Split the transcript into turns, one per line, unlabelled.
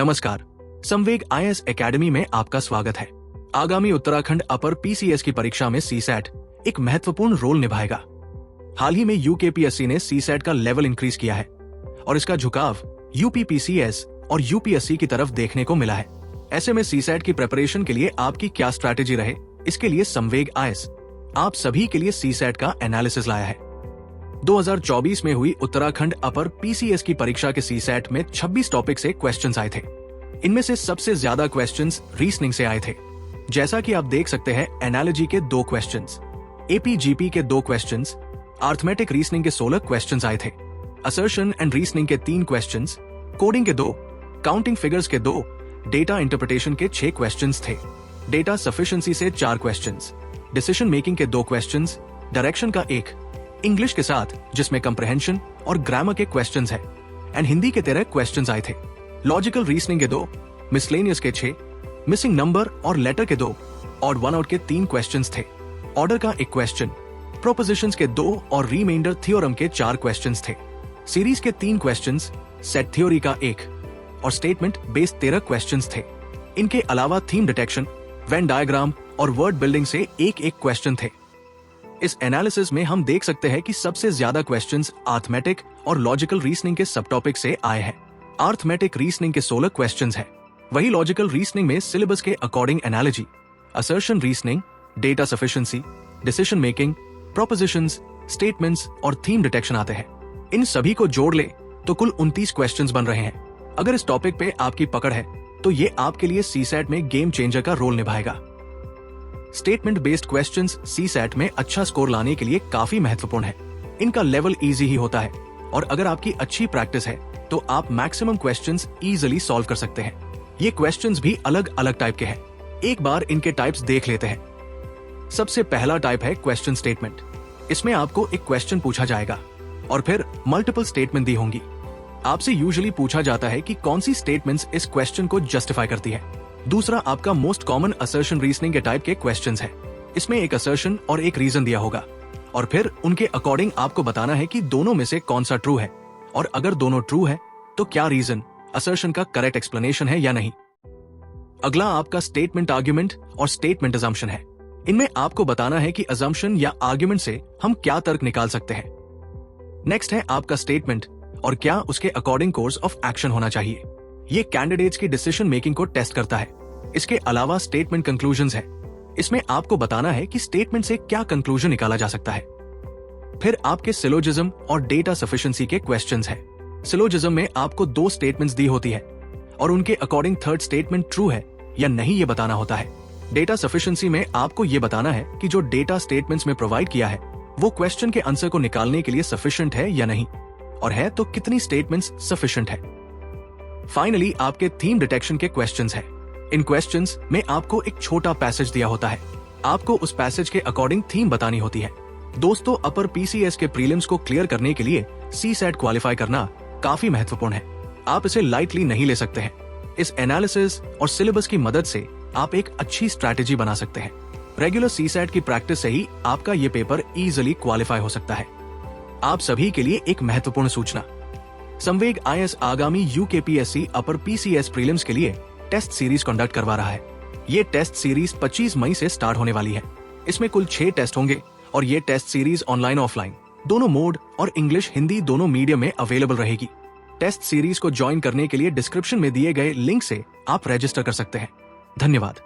नमस्कार, संवेग IAS academy में आपका स्वागत है। आगामी उत्तराखंड अपर पीसीएस की परीक्षा में सीसैट एक महत्वपूर्ण रोल निभाएगा। हाल ही में यूकेपीएससी ने सीसैट का लेवल इंक्रीज किया है और इसका झुकाव यूपीपीसीएस और यूपीएससी की तरफ देखने को मिला है। ऐसे में सीसैट की प्रिपरेशन के लिए आपकी क्या स्ट्रैटेजी रहे, इसके लिए संवेग आईएएस आप सभी के लिए सीसैट का एनालिसिस लाया है। 2024 में हुई उत्तराखंड अपर पीसीएस की परीक्षा के सीसैट में 26 टॉपिक से क्वेश्चंस आए थे। इनमें से सबसे ज्यादा क्वेश्चंस रीजनिंग से आए थे। जैसा कि आप देख सकते हैं, एनालॉजी के 2 क्वेश्चंस, एपीजीपी के 2 क्वेश्चंस, अरिथमेटिक रीजनिंग के 16 क्वेश्चंस आए थे, असर्शन एंड रीजनिंग के 3 क्वेश्चंस, कोडिंग के 2, काउंटिंग फिगर्स के 2, डेटा इंटरप्रिटेशन के 6 क्वेश्चंस थे, डेटा सफिशिएंसी से 4 क्वेश्चंस, डिसीजन मेकिंग के 2 क्वेश्चंस, डायरेक्शन का 1, इंग्लिश के साथ जिसमें कंप्रहेंशन और ग्रामर के क्वेश्चंस है, एंड हिंदी के 13 क्वेश्चंस आए थे। लॉजिकल रीजनिंग के 2, मिसलेनियस के 6, मिसिंग नंबर और लेटर के 2, ऑड वन आउट के 3 क्वेश्चंस थे, ऑर्डर का 1 क्वेश्चन, प्रोपोजिशंस के 2 और रिमाइंडर थ्योरम के 4 क्वेश्चंस थे, सीरीज के 3 क्वेश्चंस, सेट थ्योरी का 1 और स्टेटमेंट बेस्ड 13 क्वेश्चंस थे। इनके अलावा थीम डिटेक्शन, वेन डायग्राम और वर्ड बिल्डिंग से एक क्वेश्चन थे। इस एनालिसिस में हम देख सकते हैं कि सबसे ज्यादा क्वेश्चंस अरिथमेटिक और लॉजिकल रीजनिंग के सब टॉपिक से आए हैं। अरिथमेटिक रीजनिंग के 16 क्वेश्चंस हैं। वही लॉजिकल रीजनिंग में सिलेबस के according analogy, assertion reasoning, data sufficiency, decision making, propositions, statements और थीम डिटेक्शन आते हैं। इन सभी को जोड़ ले तो कुल 29 क्वेश्चंस बन रहे हैं। अगर इस टॉपिक पे आपकी पकड़ है तो ये आपके लिए सीसैट में गेम चेंजर का रोल निभाएगा। स्टेटमेंट बेस्ड क्वेश्चंस सीसैट में अच्छा स्कोर लाने के लिए काफी महत्वपूर्ण है। इनका लेवल इजी ही होता है और अगर आपकी अच्छी प्रैक्टिस है तो आप मैक्सिमम क्वेश्चंस इजीली सॉल्व कर सकते हैं। ये क्वेश्चंस भी अलग अलग टाइप के हैं। एक बार इनके टाइप्स देख लेते हैं। सबसे पहला टाइप है क्वेश्चन स्टेटमेंट। इसमें आपको एक क्वेश्चन पूछा जाएगा और फिर मल्टीपल स्टेटमेंट दी होंगी। आपसे यूजुअली पूछा जाता है कि कौन सी स्टेटमेंट्स इस क्वेश्चन को जस्टिफाई करती है। दूसरा आपका मोस्ट कॉमन असर्शन रीजनिंग के टाइप के क्वेश्चंस है। इसमें एक असर्शन और एक रीजन दिया होगा और फिर उनके अकॉर्डिंग आपको बताना है कि दोनों में से कौन सा ट्रू है और अगर दोनों ट्रू है तो क्या रीजन असर्शन का करेक्ट एक्सप्लेनेशन है या नहीं। अगला आपका स्टेटमेंट आर्ग्यूमेंट और स्टेटमेंट अजम्पशन है। इनमें आपको बताना है कि अजम्पशन या आर्ग्यूमेंट से हम क्या तर्क निकाल सकते हैं। नेक्स्ट है आपका स्टेटमेंट और क्या उसके अकॉर्डिंग कोर्स ऑफ एक्शन होना चाहिए। ये कैंडिडेट्स की डिसीजन मेकिंग को टेस्ट करता है। इसके अलावा स्टेटमेंट कंक्लूजन्स है। इसमें आपको बताना है कि स्टेटमेंट से क्या कंक्लूजन निकाला जा सकता है। फिर आपके सिलोजिज्म और डेटा सफिशिएंसी के क्वेश्चंस है। सिलोजिज्म में आपको 2 स्टेटमेंट्स दी होती है और उनके अकॉर्डिंग थर्ड स्टेटमेंट ट्रू है या नहीं ये बताना होता है। डेटा सफिशिएंसी में आपको ये बताना है कि जो डेटा स्टेटमेंट्स में प्रोवाइड किया है वो क्वेश्चन के आंसर को निकालने के लिए सफिशिएंट है या नहीं, और है तो कितनी स्टेटमेंट्स सफिशिएंट है। फाइनली आपके थीम डिटेक्शन के क्वेश्चंस हैं। इन क्वेश्चंस में आपको एक छोटा पैसेज दिया होता है। आपको उस पैसेज के अकॉर्डिंग थीम बतानी होती है। दोस्तों, अपर पीसीएस के प्रीलिम्स को क्लियर करने के लिए सीसैट क्वालिफाई करना काफी महत्वपूर्ण है। आप इसे लाइटली नहीं ले सकते हैं। इस एनालिसिस और सिलेबस की मदद से आप एक अच्छी स्ट्रैटेजी बना सकते हैं। रेगुलर सीसैट की प्रैक्टिस से ही आपका ये पेपर इजीली क्वालिफाई हो सकता है। आप सभी के लिए एक महत्वपूर्ण सूचना, संवेग आईएएस आगामी यूकेपीएससी अपर पीसीएस प्रीलिम्स के लिए टेस्ट सीरीज कंडक्ट करवा रहा है। ये टेस्ट सीरीज 25 मई से स्टार्ट होने वाली है। इसमें कुल 6 टेस्ट होंगे और ये टेस्ट सीरीज ऑनलाइन ऑफलाइन दोनों मोड और इंग्लिश हिंदी दोनों मीडियम में अवेलेबल रहेगी। टेस्ट सीरीज को ज्वाइन करने के लिए डिस्क्रिप्शन में दिए गए लिंक से आप रजिस्टर कर सकते हैं। धन्यवाद।